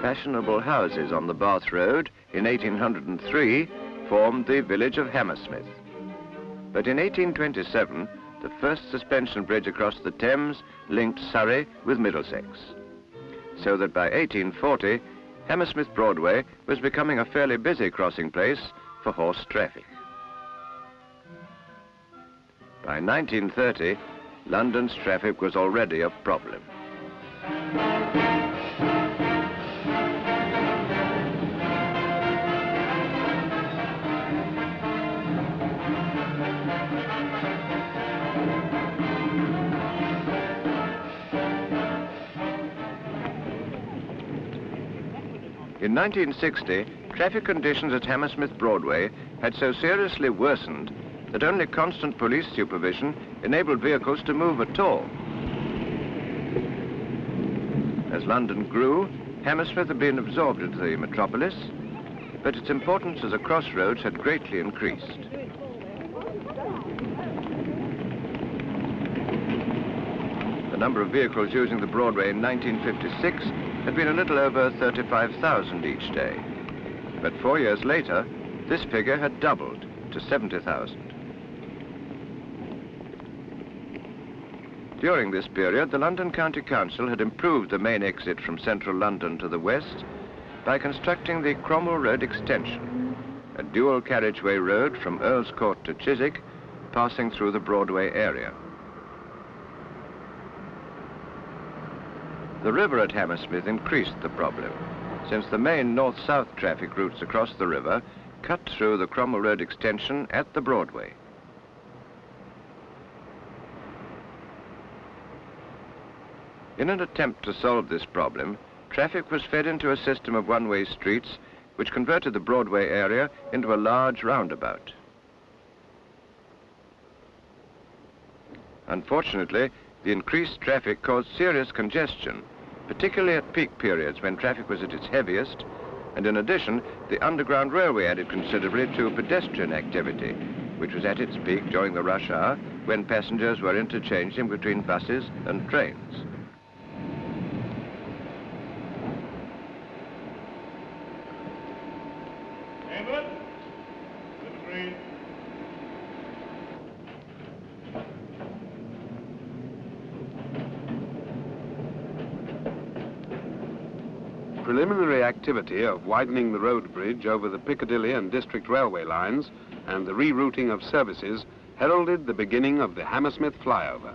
Fashionable houses on the Bath Road in 1803 formed the village of Hammersmith. But in 1827, the first suspension bridge across the Thames linked Surrey with Middlesex. So that by 1840, Hammersmith Broadway was becoming a fairly busy crossing place for horse traffic. By 1930, London's traffic was already a problem. In 1960, traffic conditions at Hammersmith Broadway had so seriously worsened that only constant police supervision enabled vehicles to move at all. As London grew, Hammersmith had been absorbed into the metropolis, but its importance as a crossroads had greatly increased. The number of vehicles using the Broadway in 1956 had been a little over 35,000 each day. But 4 years later, this figure had doubled to 70,000. During this period, the London County Council had improved the main exit from central London to the west by constructing the Cromwell Road extension, a dual carriageway road from Earl's Court to Chiswick, passing through the Broadway area. The river at Hammersmith increased the problem, since the main north-south traffic routes across the river cut through the Cromwell Road extension at the Broadway. In an attempt to solve this problem, traffic was fed into a system of one-way streets which converted the Broadway area into a large roundabout. Unfortunately, the increased traffic caused serious congestion, particularly at peak periods when traffic was at its heaviest, and in addition, the Underground Railway added considerably to pedestrian activity, which was at its peak during the rush hour when passengers were interchanging between buses and trains. Preliminary activity of widening the road bridge over the Piccadilly and District Railway lines and the rerouting of services heralded the beginning of the Hammersmith Flyover.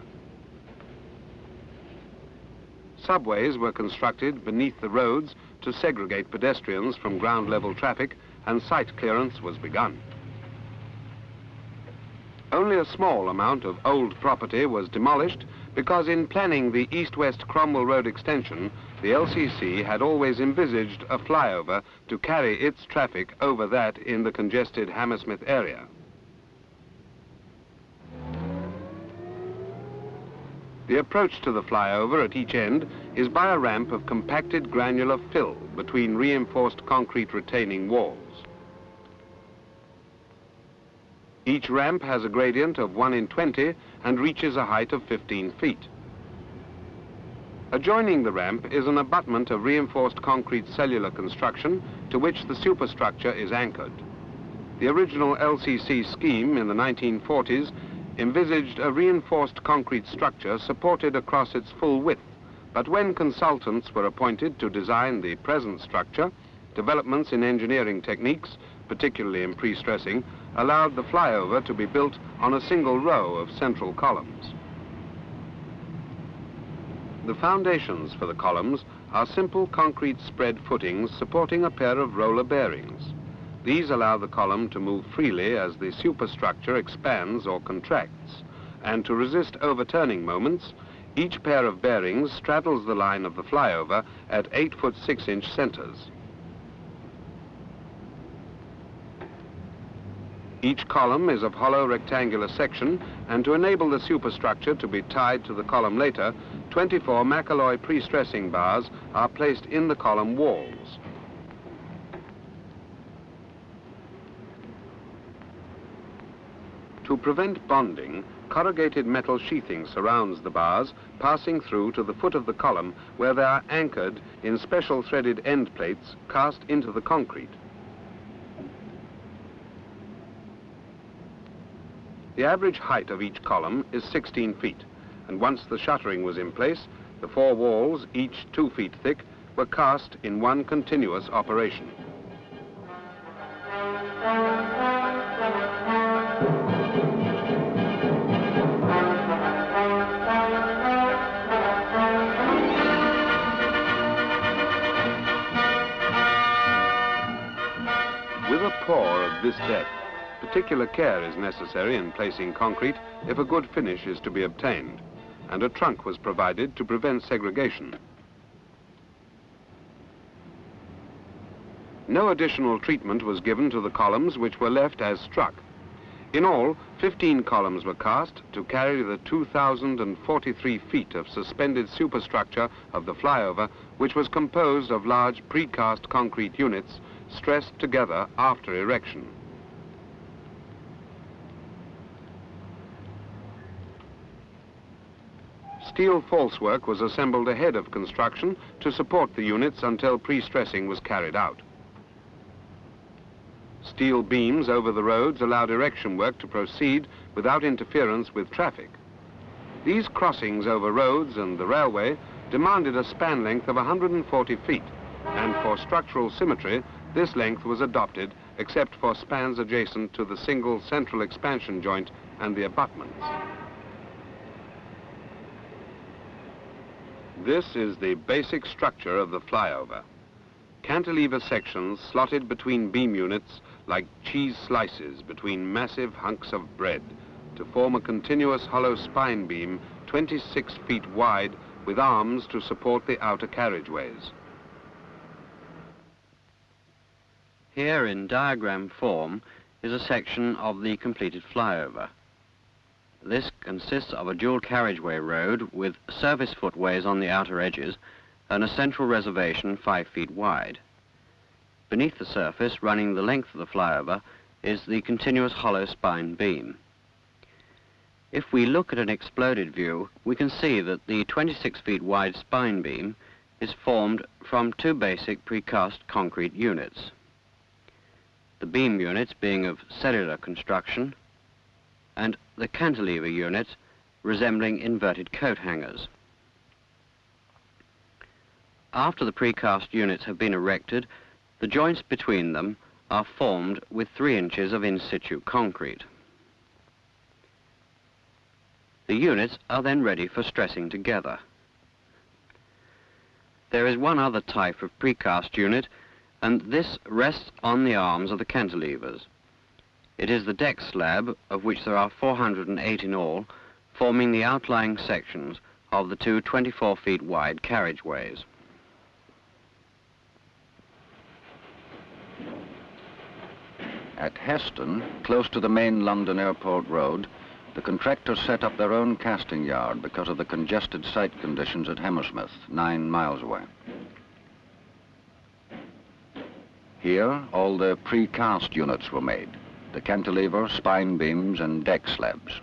Subways were constructed beneath the roads to segregate pedestrians from ground-level traffic, and site clearance was begun. Only a small amount of old property was demolished because in planning the east-west Cromwell Road extension, the LCC had always envisaged a flyover to carry its traffic over that in the congested Hammersmith area. The approach to the flyover at each end is by a ramp of compacted granular fill between reinforced concrete retaining walls. Each ramp has a gradient of 1 in 20 and reaches a height of 15 feet. Adjoining the ramp is an abutment of reinforced concrete cellular construction to which the superstructure is anchored. The original LCC scheme in the 1940s envisaged a reinforced concrete structure supported across its full width, but when consultants were appointed to design the present structure, developments in engineering techniques, particularly in pre-stressing, allowed the flyover to be built on a single row of central columns. The foundations for the columns are simple concrete spread footings supporting a pair of roller bearings. These allow the column to move freely as the superstructure expands or contracts, and to resist overturning moments, each pair of bearings straddles the line of the flyover at 8 foot 6 inch centers. Each column is of hollow rectangular section, and to enable the superstructure to be tied to the column later, 24 McAloy pre-stressing bars are placed in the column walls. To prevent bonding, corrugated metal sheathing surrounds the bars, passing through to the foot of the column, where they are anchored in special threaded end plates cast into the concrete. The average height of each column is 16 feet, and once the shuttering was in place, the 4 walls, each 2 feet thick, were cast in one continuous operation. With a pour of this depth, particular care is necessary in placing concrete if a good finish is to be obtained, and a trunk was provided to prevent segregation. No additional treatment was given to the columns, which were left as struck. In all, 15 columns were cast to carry the 2,043 feet of suspended superstructure of the flyover, which was composed of large precast concrete units stressed together after erection. Steel falsework was assembled ahead of construction to support the units until pre-stressing was carried out. Steel beams over the roads allowed erection work to proceed without interference with traffic. These crossings over roads and the railway demanded a span length of 140 feet, and for structural symmetry, this length was adopted except for spans adjacent to the single central expansion joint and the abutments. This is the basic structure of the flyover. Cantilever sections slotted between beam units like cheese slices between massive hunks of bread to form a continuous hollow spine beam 26 feet wide with arms to support the outer carriageways. Here in diagram form is a section of the completed flyover. This consists of a dual carriageway road with surface footways on the outer edges and a central reservation 5 feet wide. Beneath the surface, running the length of the flyover, is the continuous hollow spine beam. If we look at an exploded view, we can see that the 26 feet wide spine beam is formed from 2 basic precast concrete units. The beam units being of cellular construction, and the cantilever units resembling inverted coat hangers. After the precast units have been erected, the joints between them are formed with 3 inches of in situ concrete. The units are then ready for stressing together. There is one other type of precast unit, and this rests on the arms of the cantilevers. It is the deck slab, of which there are 408 in all, forming the outlying sections of the 2 24 feet wide carriageways. At Heston, close to the main London Airport Road, the contractors set up their own casting yard because of the congested site conditions at Hammersmith, 9 miles away. Here, all the precast units were made: the cantilever, spine beams, and deck slabs.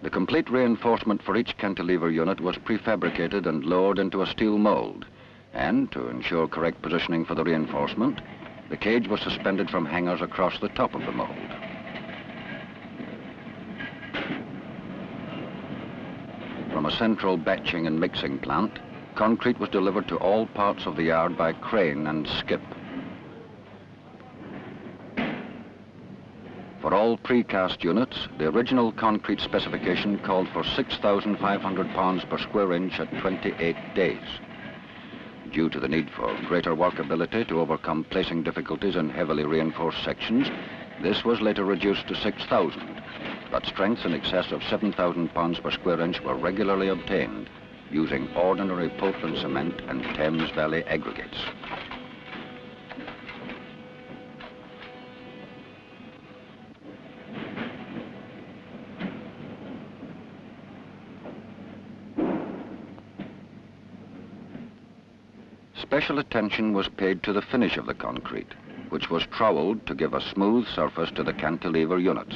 The complete reinforcement for each cantilever unit was prefabricated and lowered into a steel mold, and to ensure correct positioning for the reinforcement, the cage was suspended from hangers across the top of the mold. From a central batching and mixing plant, concrete was delivered to all parts of the yard by crane and skip. For all precast units, the original concrete specification called for 6,500 pounds per square inch at 28 days. Due to the need for greater workability to overcome placing difficulties in heavily reinforced sections, this was later reduced to 6,000, but strengths in excess of 7,000 pounds per square inch were regularly obtained using ordinary Portland cement and Thames Valley aggregates. Special attention was paid to the finish of the concrete, which was troweled to give a smooth surface to the cantilever units.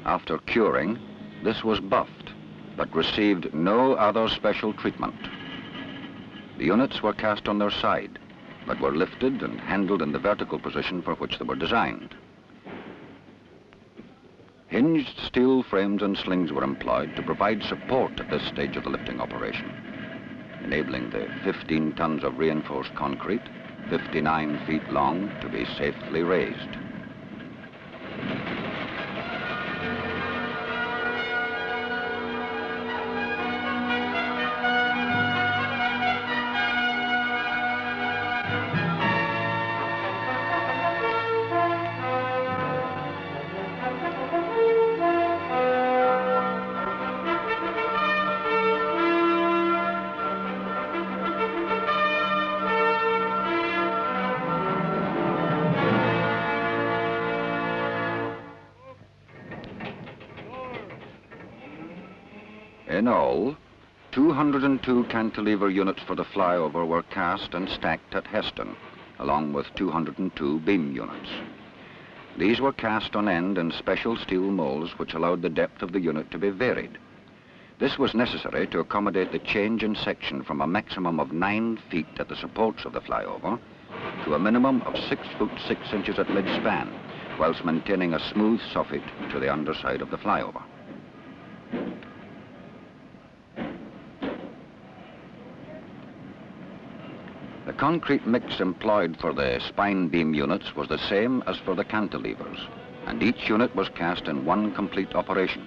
After curing, this was buffed, but received no other special treatment. The units were cast on their side, but were lifted and handled in the vertical position for which they were designed. Hinged steel frames and slings were employed to provide support at this stage of the lifting operation, enabling the 15 tons of reinforced concrete, 59 feet long, to be safely raised. In all, 202 cantilever units for the flyover were cast and stacked at Heston, along with 202 beam units. These were cast on end in special steel molds which allowed the depth of the unit to be varied. This was necessary to accommodate the change in section from a maximum of 9 feet at the supports of the flyover to a minimum of 6 foot 6 inches at mid-span, whilst maintaining a smooth soffit to the underside of the flyover. The concrete mix employed for the spine beam units was the same as for the cantilevers, and each unit was cast in one complete operation.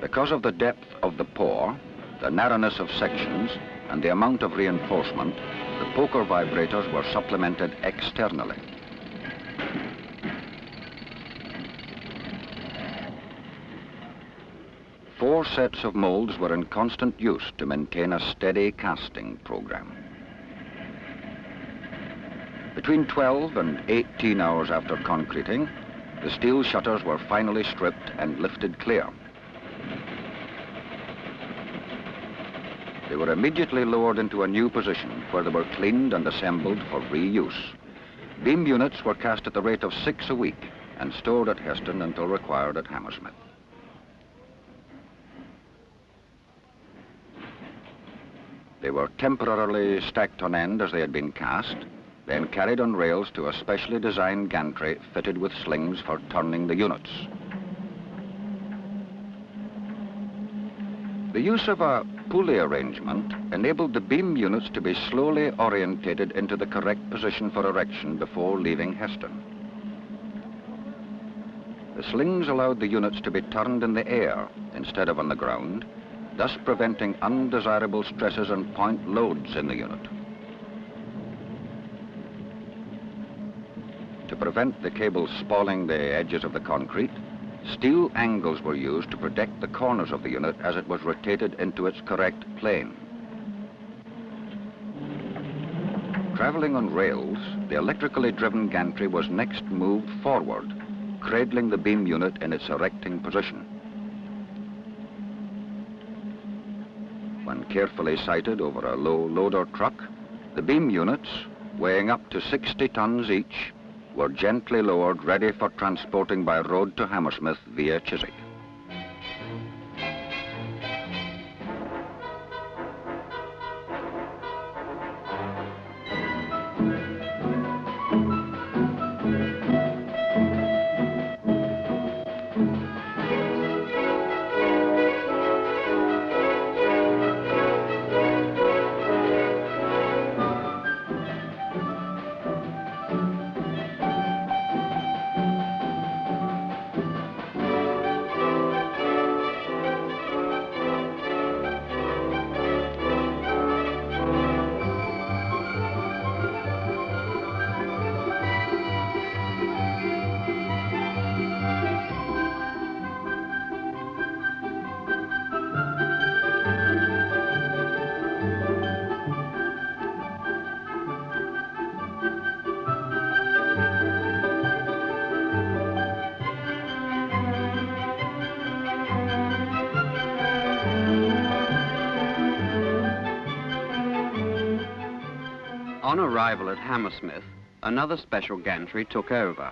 Because of the depth of the pour, the narrowness of sections, and the amount of reinforcement, the poker vibrators were supplemented externally. Four sets of molds were in constant use to maintain a steady casting program. Between 12 and 18 hours after concreting, the steel shutters were finally stripped and lifted clear. They were immediately lowered into a new position where they were cleaned and assembled for reuse. Beam units were cast at the rate of 6 a week and stored at Heston until required at Hammersmith. They were temporarily stacked on end as they had been cast, then carried on rails to a specially designed gantry fitted with slings for turning the units. The use of a pulley arrangement enabled the beam units to be slowly orientated into the correct position for erection before leaving Heston. The slings allowed the units to be turned in the air instead of on the ground, thus preventing undesirable stresses and point loads in the unit. To prevent the cables spalling the edges of the concrete, steel angles were used to protect the corners of the unit as it was rotated into its correct plane. Traveling on rails, the electrically driven gantry was next moved forward, cradling the beam unit in its erecting position. When carefully sighted over a low loader truck, the beam units, weighing up to 60 tons each, were gently lowered, ready for transporting by road to Hammersmith via Chiswick. On arrival at Hammersmith, another special gantry took over.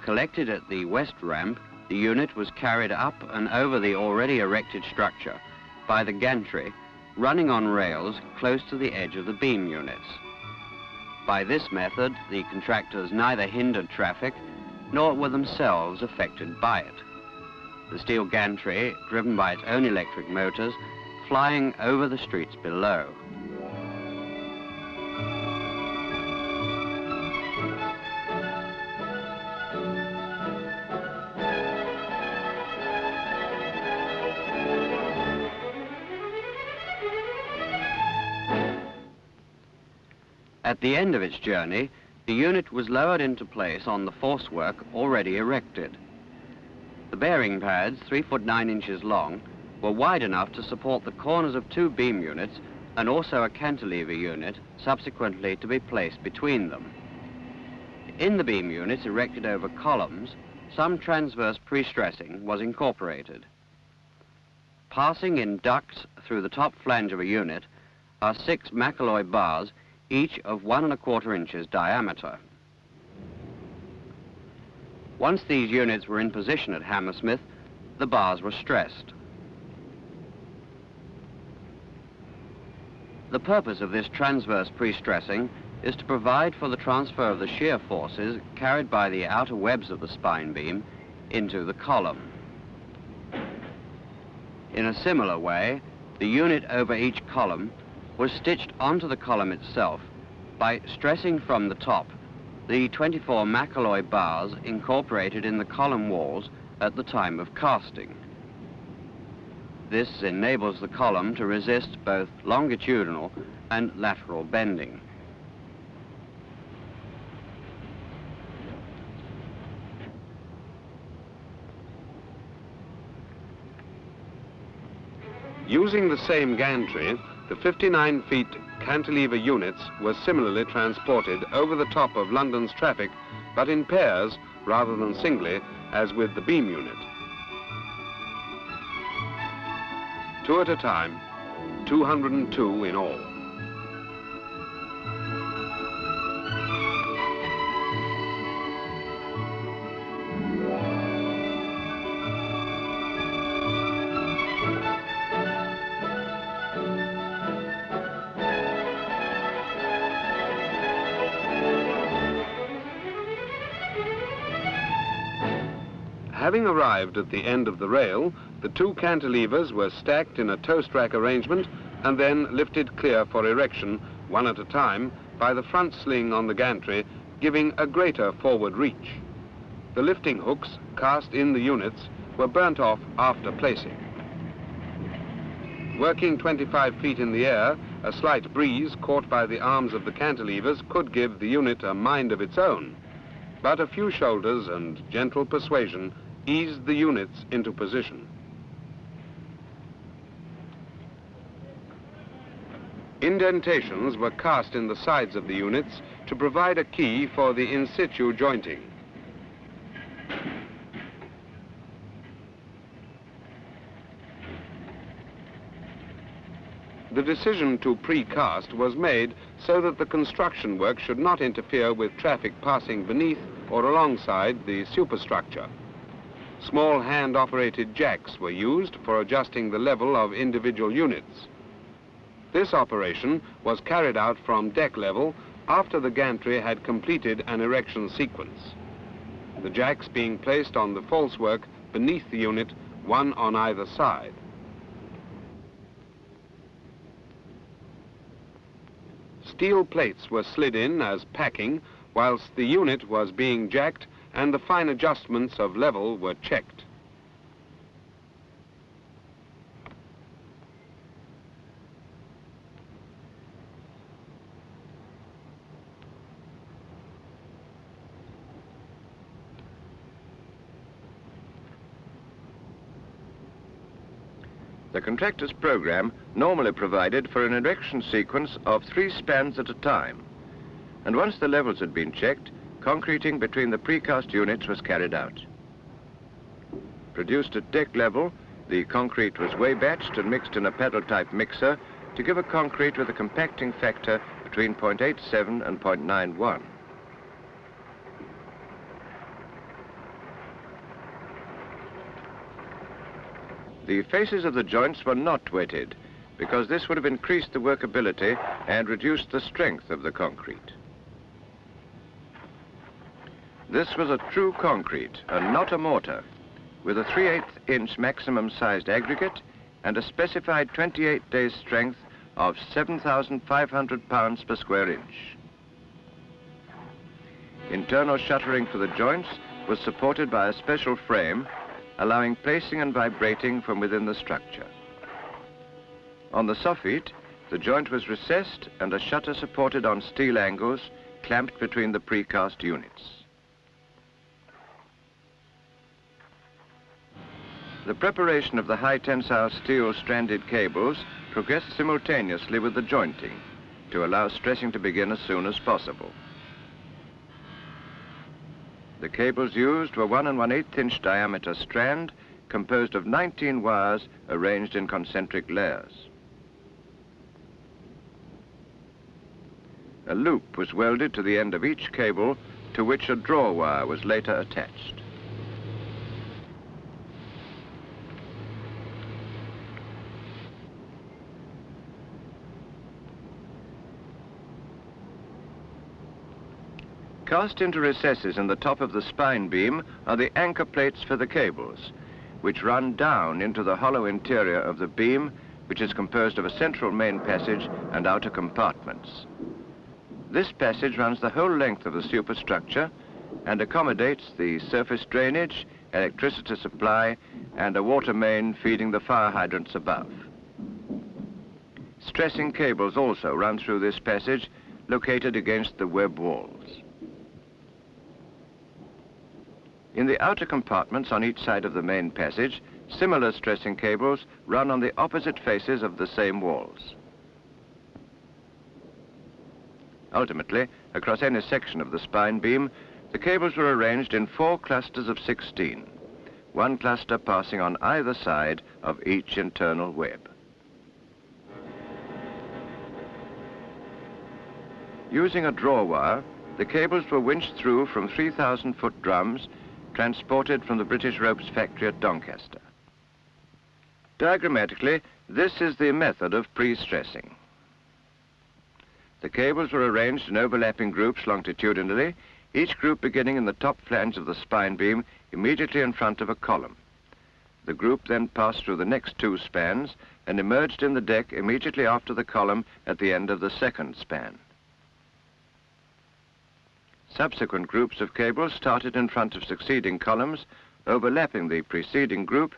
Collected at the west ramp, the unit was carried up and over the already erected structure by the gantry, running on rails close to the edge of the beam units. By this method, the contractors neither hindered traffic nor were themselves affected by it. The steel gantry, driven by its own electric motors, flying over the streets below. At the end of its journey, the unit was lowered into place on the force work already erected. The bearing pads, 3 foot 9 inches long, were wide enough to support the corners of 2 beam units and also a cantilever unit, subsequently to be placed between them. In the beam units erected over columns, some transverse pre-stressing was incorporated. Passing in ducts through the top flange of a unit are 6 macalloy bars, each of 1 1/4 inches diameter. Once these units were in position at Hammersmith, the bars were stressed. The purpose of this transverse pre-stressing is to provide for the transfer of the shear forces carried by the outer webs of the spine beam into the column. In a similar way, the unit over each column was stitched onto the column itself by stressing from the top the 24 macalloy bars incorporated in the column walls at the time of casting. This enables the column to resist both longitudinal and lateral bending. Using the same gantry, the 59 feet cantilever units were similarly transported over the top of London's traffic, but in pairs rather than singly, as with the beam unit. 2 at a time, 202 in all. Having arrived at the end of the rail, the 2 cantilevers were stacked in a toast rack arrangement and then lifted clear for erection, 1 at a time, by the front sling on the gantry, giving a greater forward reach. The lifting hooks, cast in the units, were burnt off after placing. Working 25 feet in the air, a slight breeze caught by the arms of the cantilevers could give the unit a mind of its own, but a few shoulders and gentle persuasion eased the units into position. Indentations were cast in the sides of the units to provide a key for the in situ jointing. The decision to precast was made so that the construction work should not interfere with traffic passing beneath or alongside the superstructure. Small hand-operated jacks were used for adjusting the level of individual units. This operation was carried out from deck level after the gantry had completed an erection sequence, the jacks being placed on the falsework beneath the unit, 1 on either side. Steel plates were slid in as packing whilst the unit was being jacked and the fine adjustments of level were checked. The contractor's program normally provided for an erection sequence of 3 spans at a time, and once the levels had been checked, concreting between the precast units was carried out. Produced at deck level, the concrete was weigh-batched and mixed in a pedal-type mixer to give a concrete with a compacting factor between 0.87 and 0.91. The faces of the joints were not wetted, because this would have increased the workability and reduced the strength of the concrete. This was a true concrete and not a mortar, with a 3/8 inch maximum sized aggregate and a specified 28 days strength of 7,500 pounds per square inch. Internal shuttering for the joints was supported by a special frame, allowing placing and vibrating from within the structure. On the soffit, the joint was recessed and a shutter supported on steel angles clamped between the precast units. The preparation of the high tensile steel stranded cables progressed simultaneously with the jointing to allow stressing to begin as soon as possible. The cables used were 1 1/8 inch diameter strand composed of 19 wires arranged in concentric layers. A loop was welded to the end of each cable, to which a draw wire was later attached. Cast into recesses in the top of the spine beam are the anchor plates for the cables, which run down into the hollow interior of the beam, which is composed of a central main passage and outer compartments. This passage runs the whole length of the superstructure and accommodates the surface drainage, electricity supply, and a water main feeding the fire hydrants above. Stressing cables also run through this passage, located against the web walls. In the outer compartments on each side of the main passage, similar stressing cables run on the opposite faces of the same walls. Ultimately, across any section of the spine beam, the cables were arranged in 4 clusters of 16, one cluster passing on either side of each internal web. Using a draw wire, the cables were winched through from 3,000-foot drums transported from the British Ropes factory at Doncaster. Diagrammatically, this is the method of pre-stressing. The cables were arranged in overlapping groups longitudinally, each group beginning in the top flange of the spine beam immediately in front of a column. The group then passed through the next 2 spans and emerged in the deck immediately after the column at the end of the second span. Subsequent groups of cables started in front of succeeding columns, overlapping the preceding group,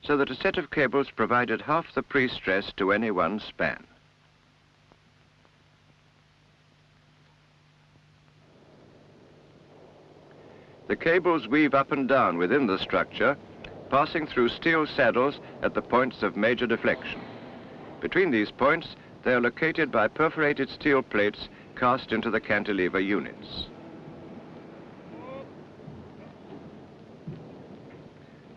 so that a set of cables provided half the pre-stress to any one span. The cables weave up and down within the structure, passing through steel saddles at the points of major deflection. Between these points, they are located by perforated steel plates cast into the cantilever units.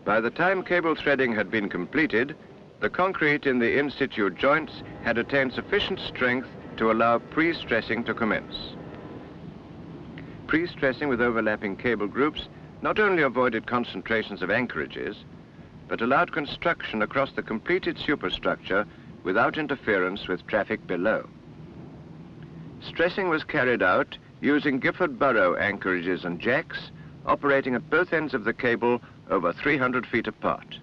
By the time cable threading had been completed, the concrete in the in-situ joints had attained sufficient strength to allow pre-stressing to commence. Pre-stressing with overlapping cable groups not only avoided concentrations of anchorages, but allowed construction across the completed superstructure without interference with traffic below. Stressing was carried out using Gifford Burrow anchorages and jacks, operating at both ends of the cable over 300 feet apart.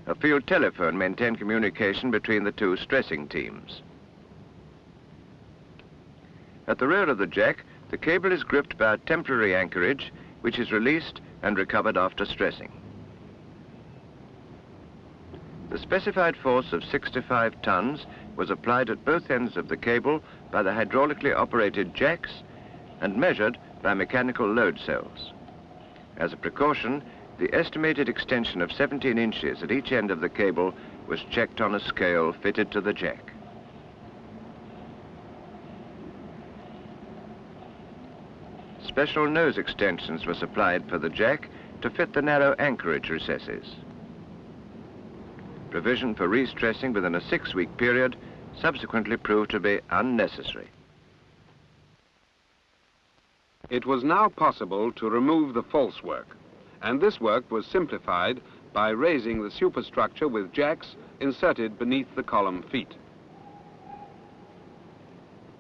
A field telephone maintained communication between the 2 stressing teams. At the rear of the jack, the cable is gripped by a temporary anchorage, which is released and recovered after stressing. The specified force of 65 tons was applied at both ends of the cable by the hydraulically operated jacks and measured by mechanical load cells. As a precaution, the estimated extension of 17 inches at each end of the cable was checked on a scale fitted to the jack. Special nose extensions were supplied for the jack to fit the narrow anchorage recesses. Provision for re-stressing within a 6-week period subsequently proved to be unnecessary. It was now possible to remove the false work, and this work was simplified by raising the superstructure with jacks inserted beneath the column feet.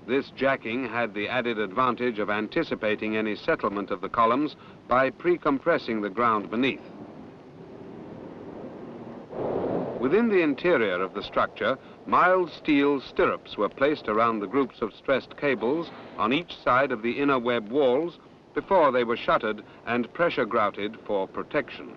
This jacking had the added advantage of anticipating any settlement of the columns by pre-compressing the ground beneath. Within the interior of the structure, mild steel stirrups were placed around the groups of stressed cables on each side of the inner web walls before they were shuttered and pressure grouted for protection.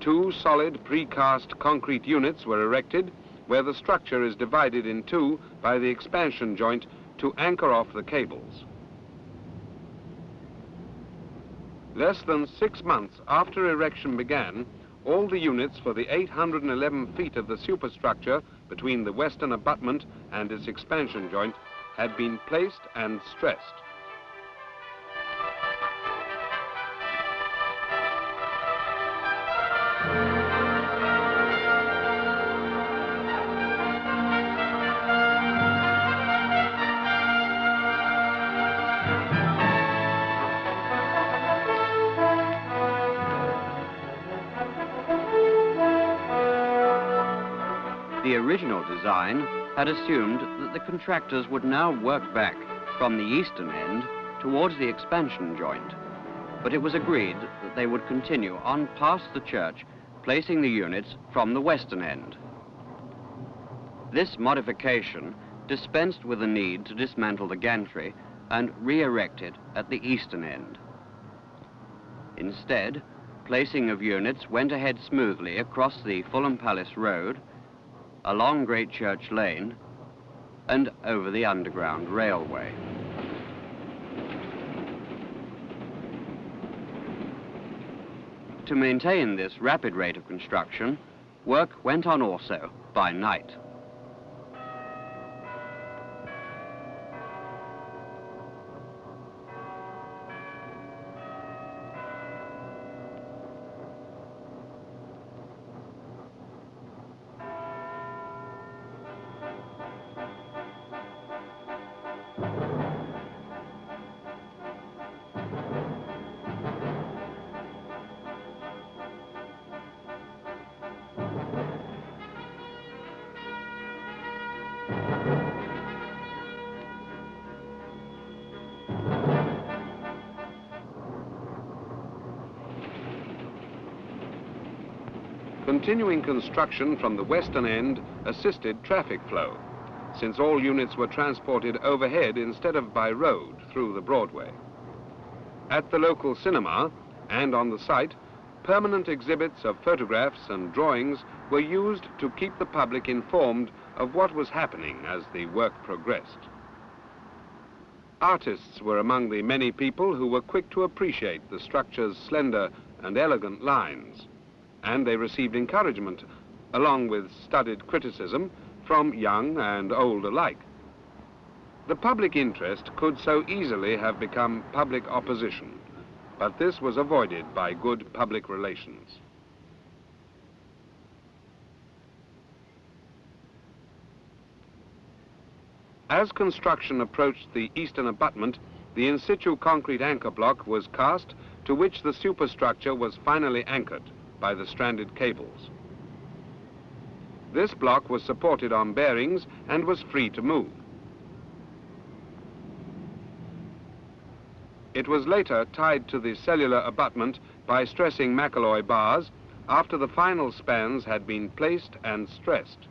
Two solid precast concrete units were erected where the structure is divided in two by the expansion joint to anchor off the cables. Less than 6 months after erection began, all the units for the 811 feet of the superstructure between the western abutment and its expansion joint had been placed and stressed. The original design had assumed that the contractors would now work back from the eastern end towards the expansion joint, but it was agreed that they would continue on past the church, placing the units from the western end. This modification dispensed with the need to dismantle the gantry and re-erect it at the eastern end. Instead, placing of units went ahead smoothly across the Fulham Palace Road, along Great Church Lane, and over the Underground Railway. To maintain this rapid rate of construction, work went on also by night. Continuing construction from the western end assisted traffic flow, since all units were transported overhead instead of by road through the Broadway. At the local cinema and on the site, permanent exhibits of photographs and drawings were used to keep the public informed of what was happening as the work progressed. Artists were among the many people who were quick to appreciate the structure's slender and elegant lines, and they received encouragement, along with studied criticism, from young and old alike. The public interest could so easily have become public opposition, but this was avoided by good public relations. As construction approached the eastern abutment, the in situ concrete anchor block was cast, to which the superstructure was finally anchored by the stranded cables. This block was supported on bearings and was free to move. It was later tied to the cellular abutment by stressing McAloy bars after the final spans had been placed and stressed.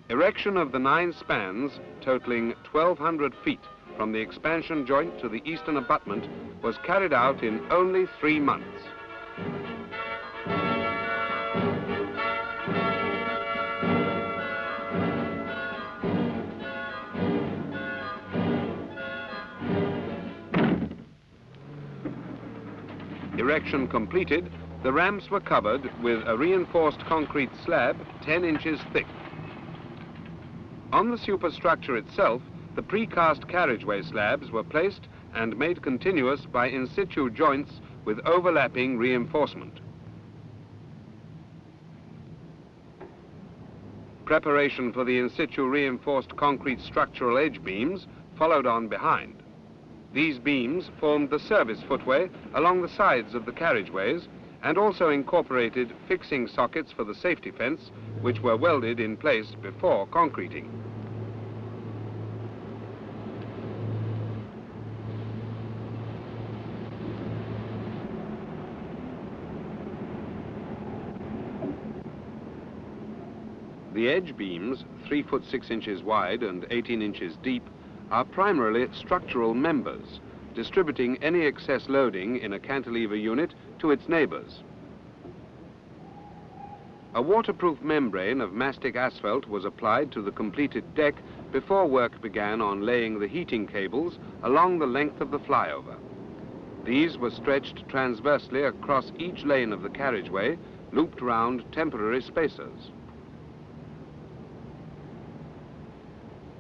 Erection of the 9 spans, totaling 1,200 feet from the expansion joint to the eastern abutment, was carried out in only 3 months. Erection completed, the ramps were covered with a reinforced concrete slab 10 inches thick. On the superstructure itself, the precast carriageway slabs were placed and made continuous by in situ joints with overlapping reinforcement. Preparation for the in situ reinforced concrete structural edge beams followed on behind. These beams formed the service footway along the sides of the carriageways and also incorporated fixing sockets for the safety fence, which were welded in place before concreting. The edge beams, 3 foot 6 inches wide and 18 inches deep, are primarily structural members, distributing any excess loading in a cantilever unit to its neighbors. A waterproof membrane of mastic asphalt was applied to the completed deck before work began on laying the heating cables along the length of the flyover. These were stretched transversely across each lane of the carriageway, looped round temporary spacers.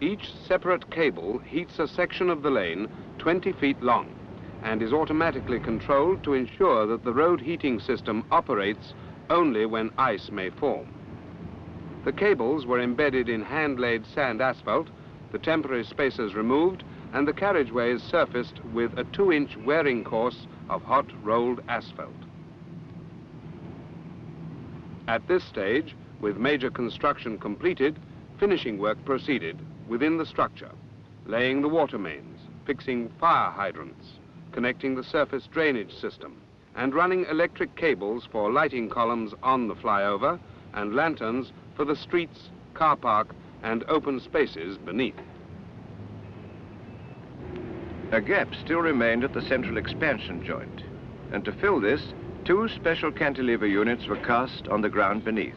Each separate cable heats a section of the lane 20 feet long and is automatically controlled to ensure that the road heating system operates only when ice may form. The cables were embedded in hand-laid sand asphalt, the temporary spacers removed, and the carriageways surfaced with a 2-inch wearing course of hot rolled asphalt. At this stage, with major construction completed, finishing work proceeded within the structure, laying the water mains, fixing fire hydrants, connecting the surface drainage system, and running electric cables for lighting columns on the flyover and lanterns for the streets, car park, and open spaces beneath. A gap still remained at the central expansion joint, and to fill this, 2 special cantilever units were cast on the ground beneath.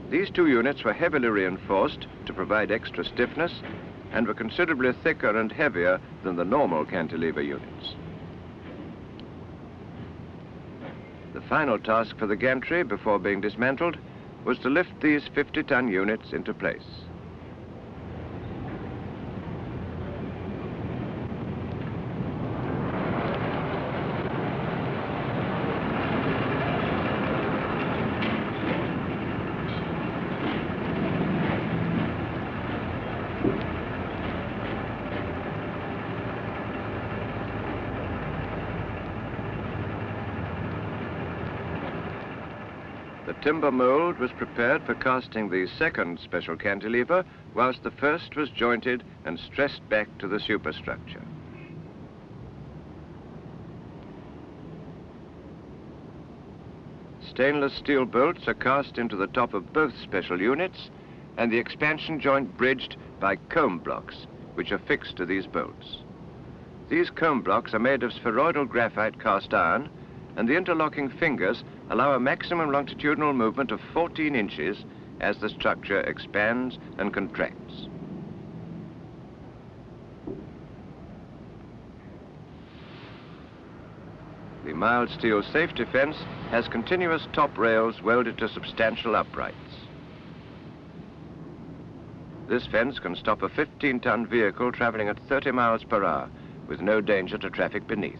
These 2 units were heavily reinforced to provide extra stiffness and were considerably thicker and heavier than the normal cantilever units. The final task for the gantry before being dismantled was to lift these 50-ton units into place. The timber mold was prepared for casting the second special cantilever, whilst the first was jointed and stressed back to the superstructure. Stainless steel bolts are cast into the top of both special units, and the expansion joint bridged by comb blocks, which are fixed to these bolts. These comb blocks are made of spheroidal graphite cast iron, and the interlocking fingers allow a maximum longitudinal movement of 14 inches as the structure expands and contracts. The mild steel safety fence has continuous top rails welded to substantial uprights. This fence can stop a 15-ton vehicle traveling at 30 miles per hour with no danger to traffic beneath.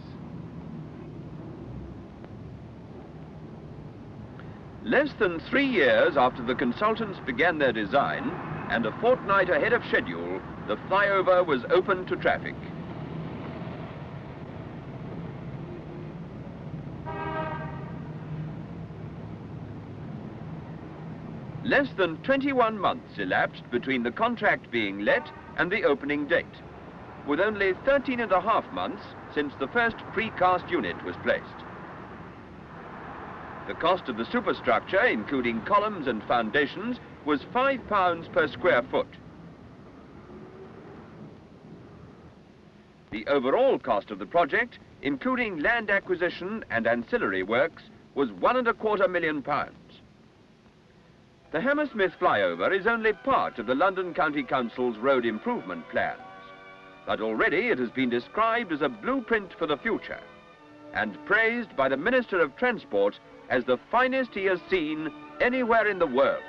Less than 3 years after the consultants began their design, and a fortnight ahead of schedule, the flyover was open to traffic. Less than 21 months elapsed between the contract being let and the opening date, with only 13.5 months since the first precast unit was placed. The cost of the superstructure, including columns and foundations, was £5 per square foot. The overall cost of the project, including land acquisition and ancillary works, was £1.25 million. The Hammersmith Flyover is only part of the London County Council's road improvement plans, but already it has been described as a blueprint for the future and praised by the Minister of Transport as the finest he has seen anywhere in the world.